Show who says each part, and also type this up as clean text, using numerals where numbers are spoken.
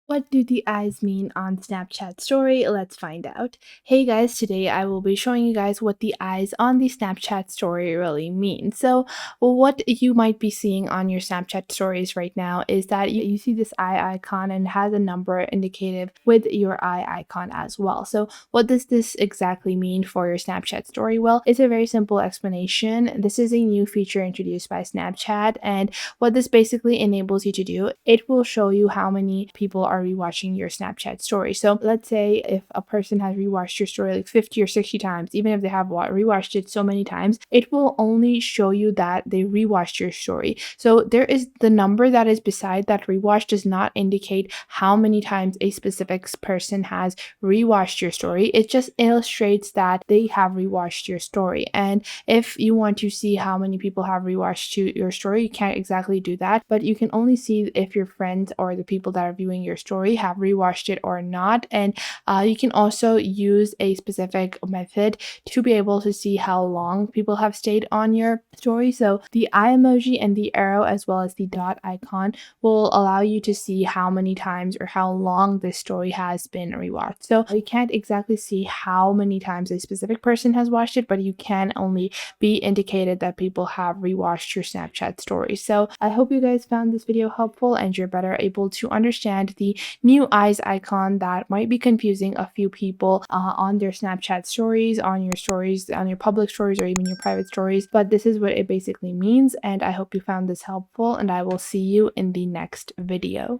Speaker 1: What do the eyes mean on Snapchat story? Let's find out. Hey guys, today I will be showing you guys what the eyes on the Snapchat story really mean. So, what you might be seeing on your Snapchat stories right now is that you see this eye icon and it has a number indicated with your eye icon as well. So, what does this exactly mean for your Snapchat story? Well, it's a very simple explanation. This is a new feature introduced by Snapchat, and what this basically enables you to do, it will show you how many people are rewatching your Snapchat story. So let's say if a person has rewatched your story like 50 or 60 times, even if they have rewatched it so many times, it will only show you that they rewatched your story. So there is the number that is beside that rewatch does not indicate how many times a specific person has rewatched your story. It just illustrates that they have rewatched your story. And if you want to see how many people have rewatched your story, you can't exactly do that, but you can only see if your friends or the people that are viewing your story have rewatched it or not. And you can also use a specific method to be able to see how long people have stayed on your story. So the eye emoji and the arrow, as well as the dot icon, will allow you to see how many times or how long this story has been rewatched. So you can't exactly see how many times a specific person has watched it, but you can only be indicated that people have rewatched your Snapchat story. So I hope you guys found this video helpful and you're better able to understand the new eyes icon that might be confusing a few people on their Snapchat stories, on your public stories, or even your private stories. But this is what it basically means, and I hope you found this helpful, and I will see you in the next video.